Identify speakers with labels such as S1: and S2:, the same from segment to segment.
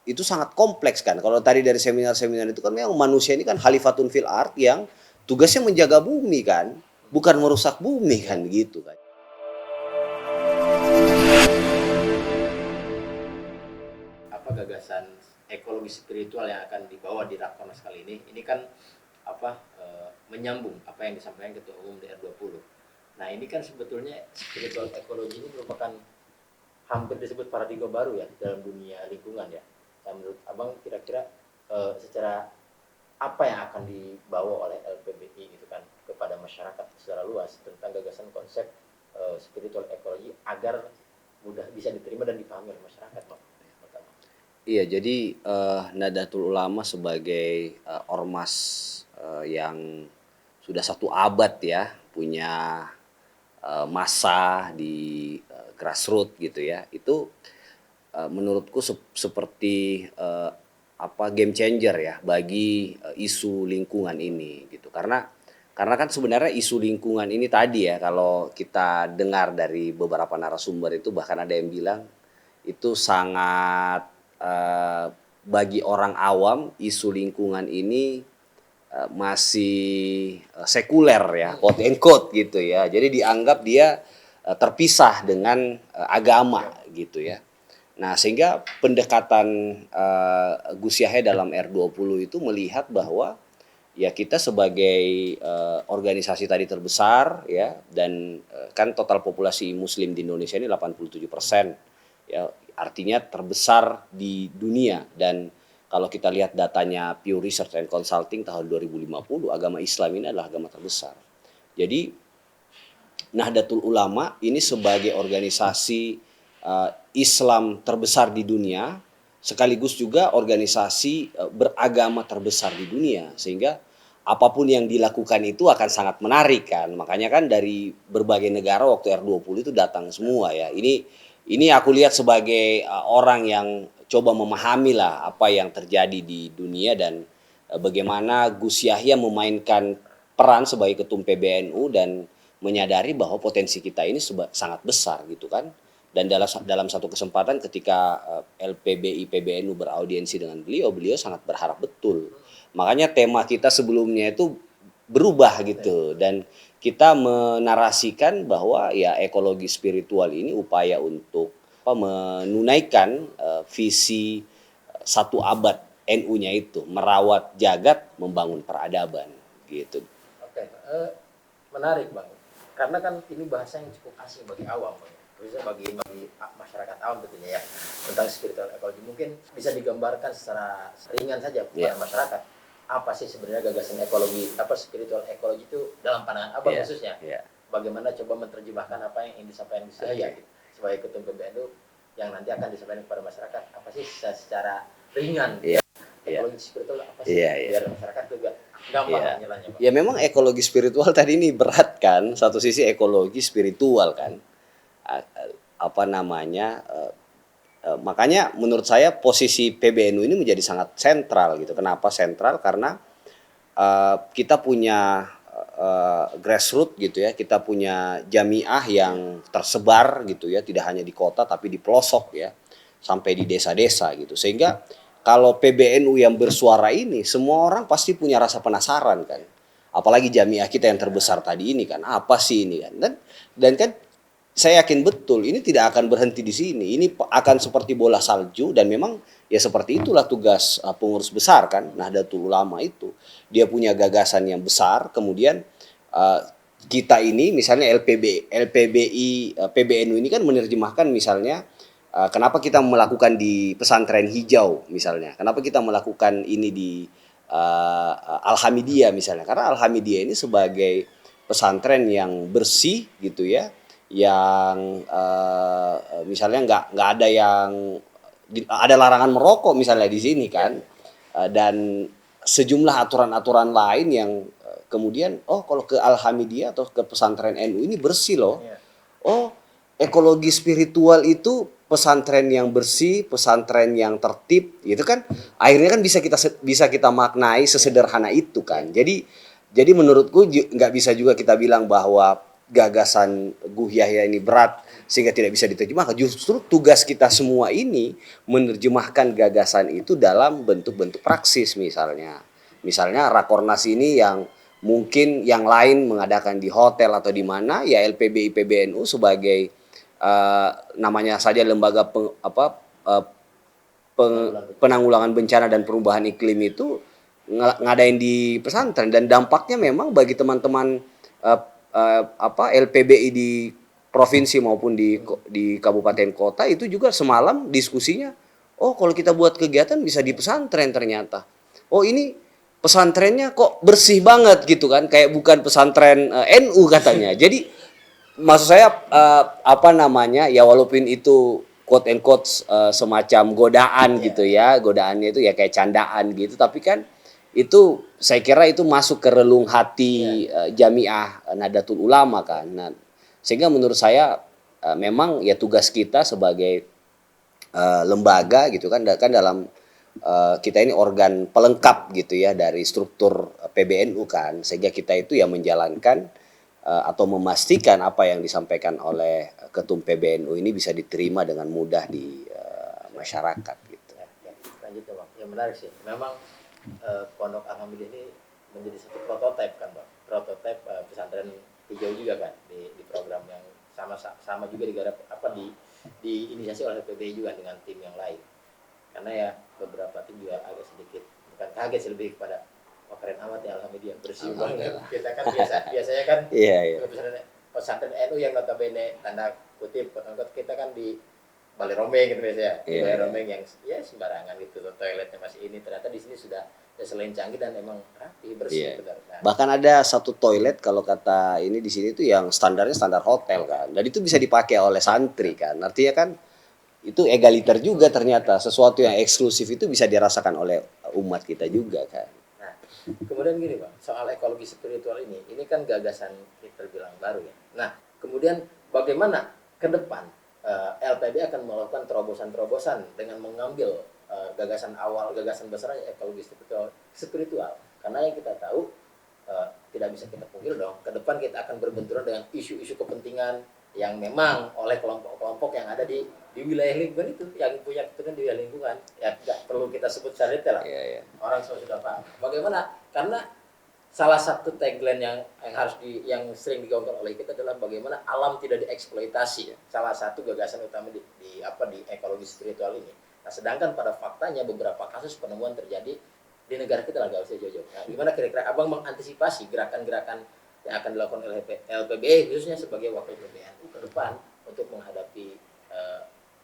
S1: itu sangat kompleks kan. Kalau tadi dari seminar-seminar itu kan memang manusia ini kan khalifatun fil ard yang tugasnya menjaga bumi kan, bukan merusak bumi kan gitu kan.
S2: Apa gagasan ekologi spiritual yang akan dibawa di Rakornas kali ini? Ini kan menyambung apa yang disampaikan Ketua Umum DR20. Nah, ini kan sebetulnya spiritual ekologi ini merupakan hampir disebut paradigma baru ya dalam dunia lingkungan ya. Nah, menurut Abang kira-kira secara apa yang akan dibawa oleh LPBI gitu kan kepada masyarakat secara luas tentang gagasan konsep spiritual ekologi agar mudah bisa diterima dan dipahami oleh masyarakat, Bang?
S1: Iya, jadi Nahdlatul Ulama sebagai ormas yang sudah 1 abad ya punya massa di grassroots gitu ya, itu menurutku seperti game changer ya bagi isu lingkungan ini gitu, karena kan sebenarnya isu lingkungan ini tadi ya, kalau kita dengar dari beberapa narasumber itu bahkan ada yang bilang itu sangat bagi orang awam isu lingkungan ini masih sekuler ya, quote and quote gitu ya. Jadi dianggap dia terpisah dengan agama gitu ya. Nah, sehingga pendekatan Gus Yahya dalam R20 itu melihat bahwa ya kita sebagai organisasi tadi terbesar ya, dan kan total populasi muslim di Indonesia ini 87% ya, artinya terbesar di dunia. Dan kalau kita lihat datanya Pew Research and Consulting tahun 2050, agama Islam ini adalah agama terbesar. Jadi Nahdlatul Ulama ini sebagai organisasi Islam terbesar di dunia, sekaligus juga organisasi beragama terbesar di dunia, sehingga apapun yang dilakukan itu akan sangat menarik kan. Makanya kan dari berbagai negara waktu R20 itu datang semua ya. Ini aku lihat sebagai orang yang coba memahami lah apa yang terjadi di dunia, dan bagaimana Gus Yahya memainkan peran sebagai ketum PBNU dan menyadari bahwa potensi kita ini sangat besar gitu kan. Dan dalam satu kesempatan ketika LPBI PBNU beraudiensi dengan beliau sangat berharap betul. Makanya tema kita sebelumnya itu berubah gitu, dan kita menarasikan bahwa ya ekologi spiritual ini upaya untuk menunaikan visi 1 abad NU-nya itu, merawat jagat, membangun peradaban gitu.
S2: Oke, menarik Bang. Karena kan ini bahasa yang cukup asing bagi awam, Bang. Khususnya bagi masyarakat awam tentunya ya, tentang spiritual ekologi. Mungkin bisa digambarkan secara ringan saja kepada masyarakat. Apa sih sebenarnya gagasan ekologi, spiritual ekologi itu dalam pandangan Abang khususnya? Bagaimana coba menerjemahkan apa yang ingin disampaikan di sini gitu, sebagai ketum PBNU yang nanti akan disampaikan kepada masyarakat. Apa sih secara ringan? Ekologi spiritual apa sih? Biar masyarakat juga gampang nyelanya.
S1: Ya memang ekologi spiritual tadi ini berat kan. Satu sisi ekologi spiritual kan. Makanya menurut saya posisi PBNU ini menjadi sangat sentral gitu. Kenapa sentral? Karena kita punya grassroots gitu ya, kita punya jamiah yang tersebar gitu ya, tidak hanya di kota tapi di pelosok ya, sampai di desa-desa gitu. Sehingga kalau PBNU yang bersuara ini, semua orang pasti punya rasa penasaran kan. Apalagi jamiah kita yang terbesar tadi ini kan, apa sih ini kan. Dan kan saya yakin betul ini tidak akan berhenti di sini. Ini akan seperti bola salju, dan memang ya seperti itulah tugas pengurus besar kan, Nahdlatul Ulama itu. Dia punya gagasan yang besar, kemudian kita ini misalnya LPBI PBNU ini kan menerjemahkan misalnya kenapa kita melakukan di pesantren hijau misalnya. Kenapa kita melakukan ini di Al-Hamidiyah misalnya. Karena Al-Hamidiyah ini sebagai pesantren yang bersih gitu ya, yang misalnya nggak ada yang ada larangan merokok misalnya di sini kan, dan sejumlah aturan-aturan lain yang kemudian kalau ke Al-Hamidiyah atau ke pesantren NU ini bersih loh. Ekologi spiritual itu pesantren yang bersih, pesantren yang tertib gitu kan, akhirnya kan bisa kita maknai sesederhana itu kan. Jadi menurutku nggak bisa juga kita bilang bahwa gagasan Gus Yahya ini berat sehingga tidak bisa diterjemahkan. Justru tugas kita semua ini menerjemahkan gagasan itu dalam bentuk-bentuk praksis misalnya. Misalnya Rakornas ini yang mungkin yang lain mengadakan di hotel atau di mana, ya LPBI PBNU sebagai namanya saja lembaga eh, penanggulangan bencana dan perubahan iklim itu ngadain di pesantren, dan dampaknya memang bagi teman-teman LPBI di provinsi maupun di kabupaten kota itu juga semalam diskusinya, oh kalau kita buat kegiatan bisa di pesantren ternyata. Oh ini pesantrennya kok bersih banget gitu kan, kayak bukan pesantren NU katanya. Jadi maksud saya ya walaupun itu quote and quote semacam godaan gitu ya, godaannya itu ya kayak candaan gitu, tapi kan itu saya kira itu masuk ke relung hati Jamiah Nahdlatul Ulama kan. Nah, sehingga menurut saya memang ya tugas kita sebagai lembaga gitu kan dalam kita ini organ pelengkap gitu ya dari struktur PBNU kan, sehingga kita itu ya menjalankan atau memastikan apa yang disampaikan oleh ketum PBNU ini bisa diterima dengan mudah di masyarakat gitu.
S2: Lanjut ya Bang, yang menarik sih memang Pondok Alhamdulillah ini menjadi satu prototipe kan Bang, prototipe pesantren hijau juga kan di program yang sama juga digarap diinisiasi oleh PBI juga dengan tim yang lain, karena ya beberapa tim juga agak sedikit bukan kaget sih, lebih kepada wah keren amat ya Alhamdulillah bersih banget. Kita kan biasanya kan pesantren NU yang notabene tanda kutip kita kan di Balai Rombeng gitu biasanya, Balai Rombeng yang ya sembarangan gitu, toiletnya masih ini, ternyata di sini sudah selain canggih dan emang rapi bersih benar. Nah,
S1: bahkan ada satu toilet kalau kata ini di sini tuh yang standarnya standar hotel kan, dan itu bisa dipakai oleh santri kan, artinya kan itu egaliter juga, ternyata sesuatu yang eksklusif itu bisa dirasakan oleh umat kita juga kan.
S2: Nah, kemudian gini Bang, soal ekologi spiritual ini kan gagasan kita bilang baru ya. Nah, kemudian bagaimana ke depan LPB akan melakukan terobosan-terobosan dengan mengambil gagasan awal, gagasan besarnya ekologi spiritual. Karena yang kita tahu tidak bisa kita pungkir dong, ke depan kita akan berbenturan dengan isu-isu kepentingan yang memang oleh kelompok-kelompok yang ada di wilayah lingkungan itu, yang punya kepentingan di wilayah lingkungan. Ya nggak perlu kita sebut secara detail lah. Orang semua sudah paham. Bagaimana? Karena salah satu tagline yang sering digaungkan oleh kita adalah bagaimana alam tidak dieksploitasi. Salah satu gagasan utama di ekologi spiritual ini. Nah, sedangkan pada faktanya beberapa kasus penemuan terjadi di negara kita lah, nggak usah jauh-jauh. Nah, gimana kira-kira Abang mengantisipasi gerakan-gerakan yang akan dilakukan oleh LPBI khususnya sebagai wakil PBNU ke depan untuk menghadapi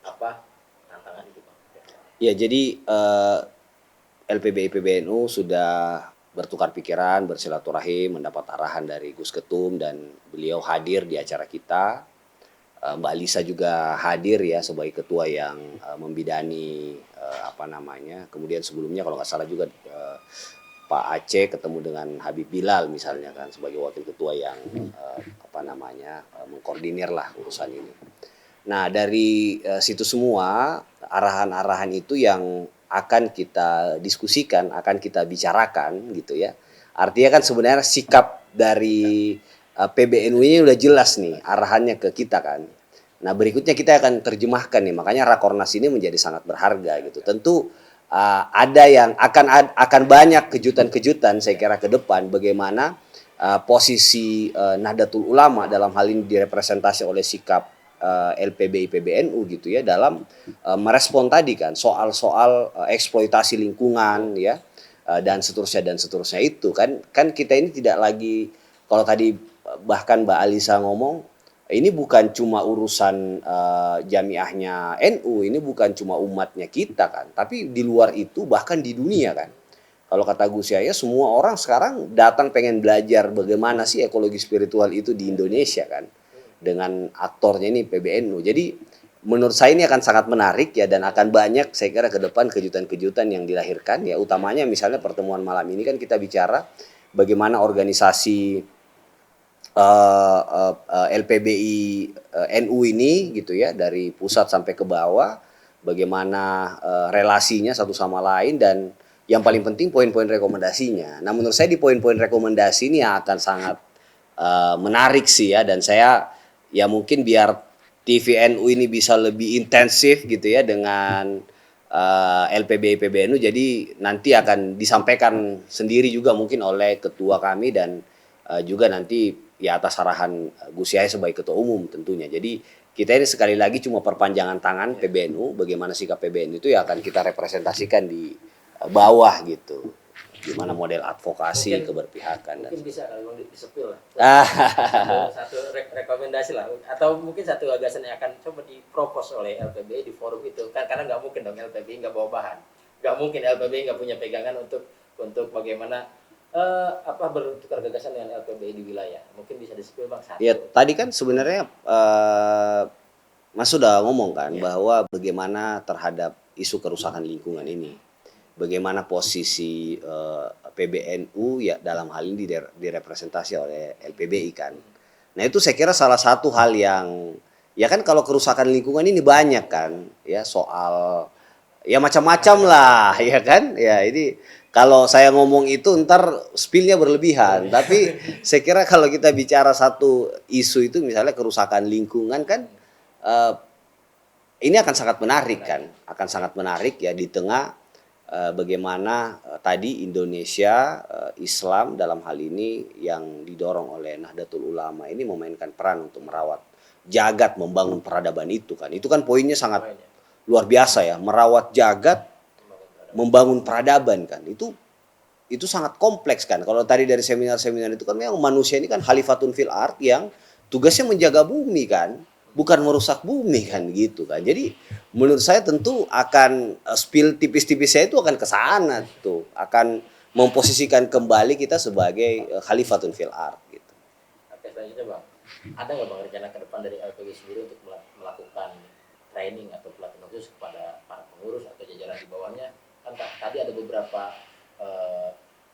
S2: tantangan itu, Bang?
S1: Ya, jadi LPBI PBNU sudah bertukar pikiran, bersilaturahim, mendapat arahan dari Gus Ketum, dan beliau hadir di acara kita. Mbak Lisa juga hadir ya sebagai ketua yang membidani kemudian sebelumnya kalau nggak salah juga Pak Aceh ketemu dengan Habib Bilal misalnya kan sebagai wakil ketua yang mengkoordinir lah urusan ini. Nah, dari situ semua arahan-arahan itu yang akan kita diskusikan, akan kita bicarakan gitu ya. Artinya kan sebenarnya sikap dari PBNU ini udah jelas nih arahannya ke kita kan. Nah, berikutnya kita akan terjemahkan nih, makanya Rakornas ini menjadi sangat berharga gitu. Tentu ada yang akan banyak kejutan-kejutan saya kira ke depan, bagaimana posisi Nahdlatul Ulama dalam hal ini direpresentasi oleh sikap LPBI PBNU gitu ya dalam merespon tadi kan soal-soal eksploitasi lingkungan ya dan seterusnya itu kan kita ini tidak lagi, kalau tadi bahkan Mbak Alisa ngomong, ini bukan cuma urusan jamiahnya NU, ini bukan cuma umatnya kita kan, tapi di luar itu bahkan di dunia kan. Kalau kata Gus Yahya, semua orang sekarang datang pengen belajar bagaimana sih ekologi spiritual itu di Indonesia kan, dengan aktornya ini PBNU. Jadi menurut saya ini akan sangat menarik ya, dan akan banyak saya kira ke depan kejutan-kejutan yang dilahirkan ya, utamanya misalnya pertemuan malam ini kan kita bicara bagaimana organisasi LPBI NU ini gitu ya dari pusat sampai ke bawah, bagaimana relasinya satu sama lain, dan yang paling penting poin-poin rekomendasinya. Nah, menurut saya di poin-poin rekomendasi ini akan sangat menarik sih ya, dan saya ya mungkin biar TVNU ini bisa lebih intensif gitu ya dengan LPBI PBNU, jadi nanti akan disampaikan sendiri juga mungkin oleh ketua kami dan juga nanti ya atas arahan Gus Yahya sebagai ketua umum tentunya. Jadi kita ini sekali lagi cuma perpanjangan tangan PBNU, bagaimana sikap PBNU itu ya akan kita representasikan di bawah gitu. Gimana model advokasi,
S2: Mungkin-
S1: keberpihakan dan
S2: Mungkin bisa kalau disepil lah.
S1: Ah,
S2: Satu rekomendasi lah, atau mungkin satu gagasan yang akan coba dipropos oleh LPBI di forum itu kan, karena nggak mungkin dong LPBI nggak bawa bahan, nggak mungkin LPBI nggak punya pegangan untuk bagaimana bertukar gagasan dengan LPBI di wilayah. Mungkin bisa disepil bang satu.
S1: ya tadi kan sebenarnya Mas sudah ngomong kan bahwa bagaimana terhadap isu kerusakan lingkungan ini, bagaimana posisi PBNU ya dalam hal ini direpresentasi oleh LPBI kan. Nah itu saya kira salah satu hal yang ya kan kalau kerusakan lingkungan ini banyak kan ya soal ya macam-macam lah ya kan ya ini kalau saya ngomong itu ntar spillnya berlebihan tapi saya kira kalau kita bicara satu isu itu misalnya kerusakan lingkungan kan eh, ini akan sangat menarik kan, akan sangat menarik ya di tengah bagaimana tadi Indonesia Islam dalam hal ini yang didorong oleh Nahdlatul Ulama ini memainkan peran untuk merawat jagat, membangun peradaban itu kan poinnya sangat luar biasa ya, merawat jagat, membangun peradaban kan itu sangat kompleks kan. Kalau tadi dari seminar-seminar itu kan memang manusia ini kan khalifatun fil ard yang tugasnya menjaga bumi kan, bukan merusak bumi kan gitu kan. Jadi menurut saya tentu akan spill tipis-tipisnya itu akan ke sana tuh, akan memposisikan kembali kita sebagai khalifatun fil ard gitu.
S2: Oke, selanjutnya bang, ada nggak bang rencana ke depan dari LPBI sendiri untuk melakukan training atau pelatihan khusus kepada para pengurus atau jajaran di bawahnya? Kan tadi ada beberapa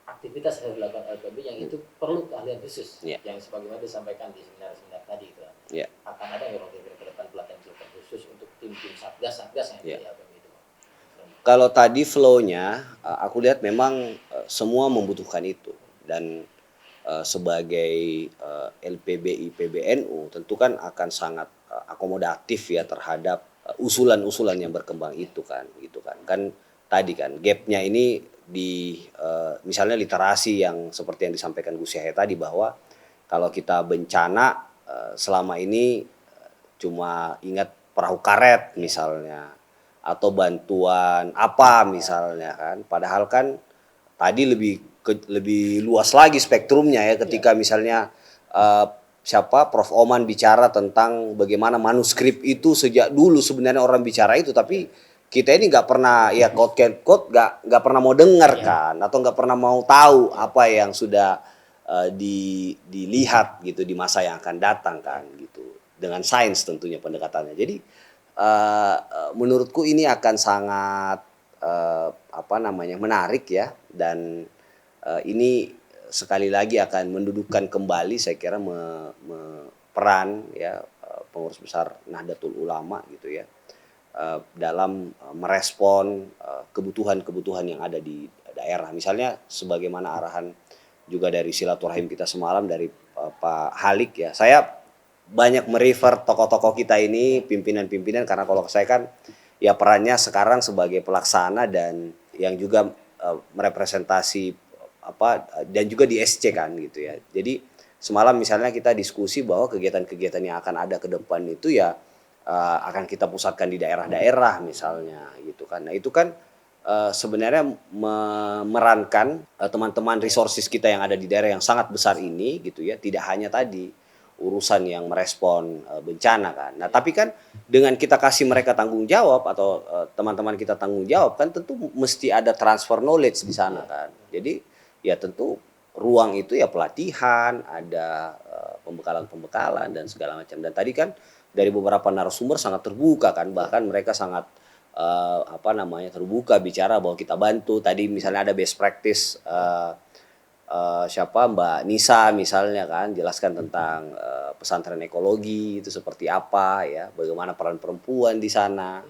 S2: aktivitas yang dilakukan LPBI yang itu perlu keahlian khusus, yang sebagaimana disampaikan di seminar-seminar tadi itu. Akan ada nggak bang ke depan pelatihan khusus untuk tim-tim satgas yang di LPBI itu?
S1: Kalau tadi flow-nya aku lihat memang semua membutuhkan itu dan sebagai LPBI PBNU tentu kan akan sangat akomodatif ya terhadap usulan-usulan yang berkembang itu kan gitu kan tadi kan gapnya ini di misalnya literasi yang seperti yang disampaikan Gus Yahya tadi bahwa kalau kita bencana selama ini cuma ingat perahu karet misalnya atau bantuan apa misalnya kan padahal kan tadi lebih luas lagi spektrumnya ya ketika misalnya Prof Oman bicara tentang bagaimana manuskrip itu sejak dulu sebenarnya orang bicara itu tapi kita ini nggak pernah ya quote nggak pernah mau dengar kan atau nggak pernah mau tahu apa yang sudah dilihat gitu di masa yang akan datang kan gitu dengan sains tentunya pendekatannya. Jadi menurutku ini akan sangat menarik ya dan ini sekali lagi akan mendudukkan kembali saya kira peran ya pengurus besar Nahdlatul Ulama gitu ya dalam merespon kebutuhan-kebutuhan yang ada di daerah. Misalnya sebagaimana arahan juga dari silaturahim kita semalam dari Pak Halik ya. Saya banyak merefer tokoh-tokoh kita ini, pimpinan-pimpinan karena kalau saya kan ya perannya sekarang sebagai pelaksana dan yang juga merepresentasi dan juga di SC kan gitu ya. Jadi semalam misalnya kita diskusi bahwa kegiatan-kegiatan yang akan ada ke depan itu ya akan kita pusatkan di daerah-daerah misalnya gitu kan. Nah itu kan sebenarnya memerankan teman-teman resources kita yang ada di daerah yang sangat besar ini gitu ya. Tidak hanya tadi urusan yang merespon bencana kan. Nah tapi kan dengan kita kasih mereka tanggung jawab atau teman-teman kita tanggung jawab kan tentu mesti ada transfer knowledge di sana kan. Jadi ya tentu ruang itu ya pelatihan, ada pembekalan-pembekalan dan segala macam. Dan tadi kan dari beberapa narasumber sangat terbuka kan, bahkan mereka sangat terbuka bicara bahwa kita bantu. Tadi misalnya ada best practice Mbak Nisa misalnya kan jelaskan tentang pesantren ekologi itu seperti apa ya, bagaimana peran perempuan di sana.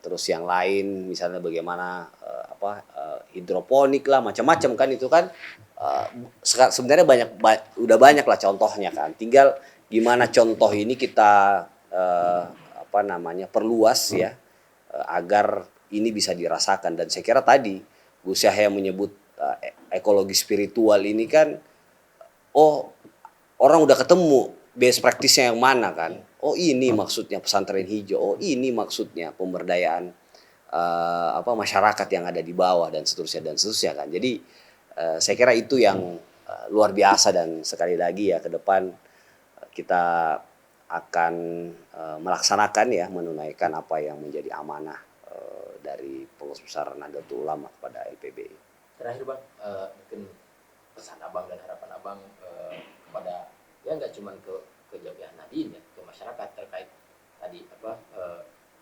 S1: Terus yang lain misalnya bagaimana hidroponik lah macam-macam kan itu kan sebenarnya udah banyak lah contohnya kan, tinggal gimana contoh ini kita perluas ya, agar ini bisa dirasakan. Dan saya kira tadi Gus Yahya menyebut ekologi spiritual ini kan, oh orang udah ketemu best practice-nya yang mana kan. Oh ini maksudnya pesantren hijau, oh ini maksudnya pemberdayaan masyarakat yang ada di bawah dan seterusnya kan. Jadi saya kira itu yang luar biasa, dan sekali lagi ya ke depan kita akan melaksanakan ya, menunaikan apa yang menjadi amanah dari Pengurus Besar Nahdlatul Ulama kepada LPBI.
S2: Terakhir Bang, mungkin pesan Abang dan harapan Abang kepada ya nggak cuma ke Jamiah Nahdien ya, ke masyarakat terkait tadi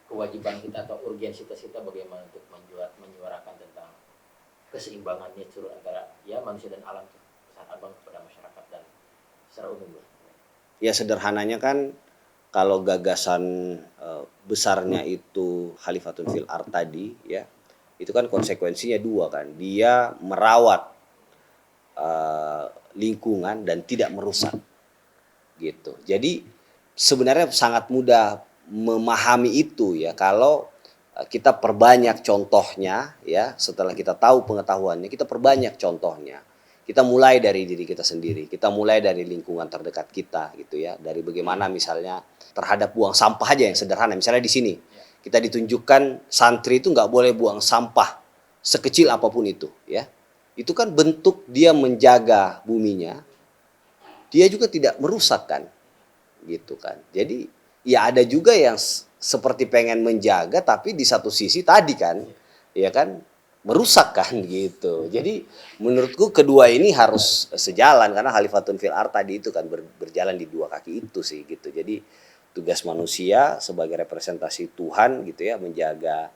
S2: kewajiban kita atau urgensitas kita bagaimana untuk menyuarakan tentang keseimbangan nature antara ya manusia dan alam. Pesan Abang kepada masyarakat dan secara umum.
S1: Ya sederhananya kan, kalau gagasan besarnya itu Khalifatun fil Ard tadi ya, itu kan konsekuensinya dua kan, dia merawat lingkungan dan tidak merusak gitu. Jadi sebenarnya sangat mudah memahami itu ya, kalau kita perbanyak contohnya ya, setelah kita tahu pengetahuannya kita perbanyak contohnya. Kita mulai dari diri kita sendiri, kita mulai dari lingkungan terdekat kita gitu ya, dari bagaimana misalnya terhadap buang sampah aja yang sederhana. Misalnya di sini kita ditunjukkan santri itu nggak boleh buang sampah sekecil apapun itu ya. Itu kan bentuk dia menjaga buminya, dia juga tidak merusak kan gitu kan. Jadi ya ada juga yang seperti pengen menjaga tapi di satu sisi tadi kan ya kan merusak kan gitu. Jadi menurutku kedua ini harus sejalan, karena Khalifatun fil Ard tadi itu kan berjalan di dua kaki itu sih gitu. Jadi tugas manusia sebagai representasi Tuhan gitu ya, menjaga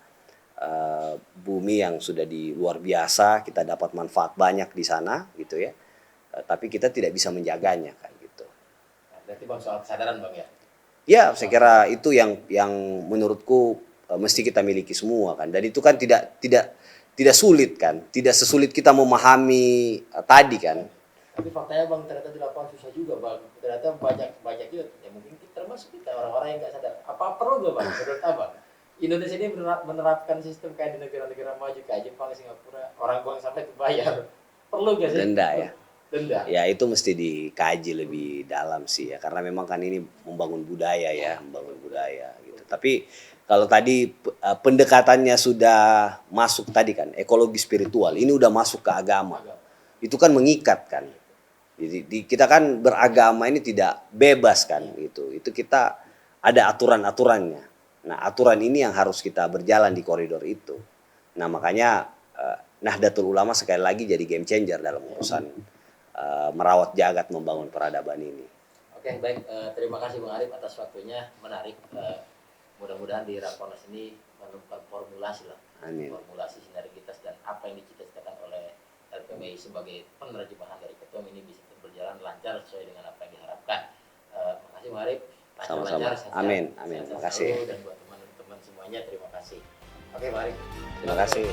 S1: bumi yang sudah di luar biasa, kita dapat manfaat banyak di sana gitu ya. Tapi kita tidak bisa menjaganya kan gitu.
S2: Berarti Bang soal kesadaran Bang ya.
S1: Ya, saya kira itu yang menurutku mesti kita miliki semua kan. Dan itu kan tidak sulit kan, tidak sesulit kita memahami tadi kan.
S2: Tapi faktanya Bang, ternyata di lapangan susah juga Bang. Ternyata banyak juga ya, mungkin termasuk kita orang-orang yang nggak sadar. Apa perlu nggak Bang menurut Abang Indonesia ini menerapkan sistem kayak di negara-negara maju kayak Jepang, Singapura, orang buang sampah itu bayar? Perlu nggak sih?
S1: Denda ya.
S2: Denda.
S1: Ya itu mesti dikaji lebih dalam sih ya, karena memang kan ini membangun budaya ya, membangun budaya gitu. Tapi kalau tadi pendekatannya sudah masuk tadi kan, ekologi spiritual, ini udah masuk ke agama. Itu kan mengikat kan. Jadi kita kan beragama ini tidak bebas kan gitu. Itu kita ada aturan-aturannya. Nah, aturan ini yang harus kita berjalan di koridor itu. Nah, makanya Nahdlatul Ulama sekali lagi jadi game changer dalam urusan merawat jagat, membangun peradaban ini.
S2: Oke, baik. Terima kasih Bang Arif atas waktunya, menarik. Mudah-mudahan di Rakornas ini menemukan formulasi lah.
S1: Amin.
S2: Formulasi sinergitas dan apa yang dicita-citakan oleh LPBI sebagai penerjemahan dari ketum ini bisa berjalan lancar sesuai dengan apa yang diharapkan. Makasih Bang Arif.
S1: Sama-sama. Amin. Amin. Terima kasih.
S2: Dan buat teman-teman semuanya terima kasih. Oke Bang Arif.
S1: Terima kasih.